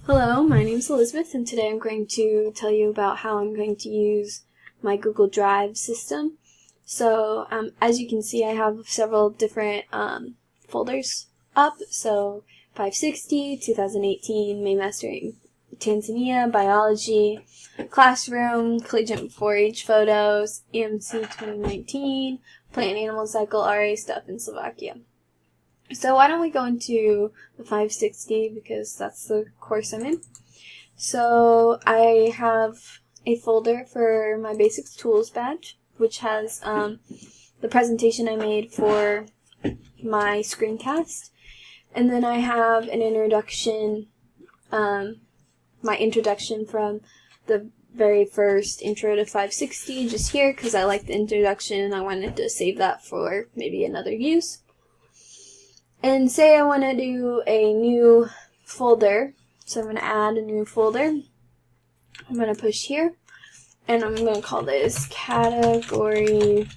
Hello, my name is Elizabeth, and today I'm going to tell you about how I'm going to use my Google Drive system. So, as you can see, I have several different folders up. So, 560, 2018, Maymastering Tanzania, Biology, Classroom, Collegiate 4-H Photos, EMC 2019, Plant and Animal Cycle, RA Stuff in Slovakia. So why don't we go into the 560 because that's the course I'm in. So I have a folder for my Basics Tools badge, which has the presentation I made for my screencast. And then I have an introduction, my introduction from the very first intro to 560 just here because I like the introduction and I wanted to save that for maybe another use. And say I want to do a new folder, so I'm going to add a new folder. I'm going to push here, and I'm going to call this Category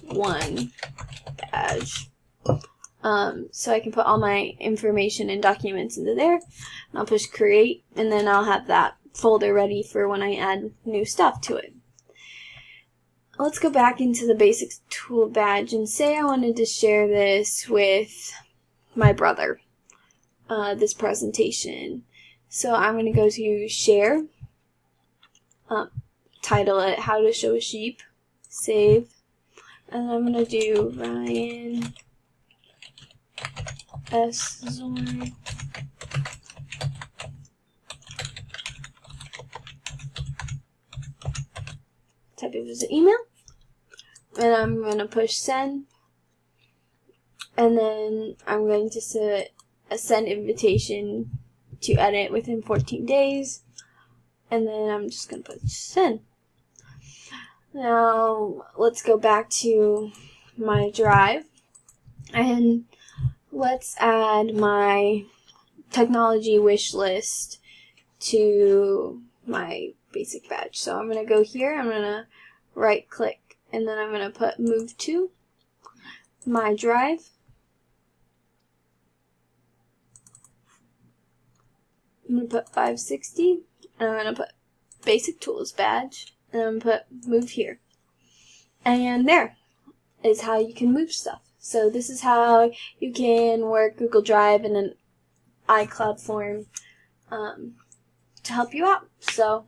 1 Badge. So I can put all my information and documents into there, and I'll push Create, and then I'll have that folder ready for when I add new stuff to it. Let's go back into the Basics Tool badge and say I wanted to share this with my brother, this presentation. So I'm going to go to Share, title it How to Show a Sheep, save, and I'm going to do Ryan S. Zorn. Type it as an email, and I'm going to push send, and then I'm going to set a send invitation to edit within 14 days, and then I'm just going to push send. Now let's go back to my drive, and let's add my technology wish list to my basic badge. So I'm going to go here, I'm going to right click, and then I'm going to put move to my drive. I'm going to put 560, and I'm going to put basic tools badge, and I'm going to put move here. And there is how you can move stuff. So this is how you can work Google Drive in an iCloud form to help you out. So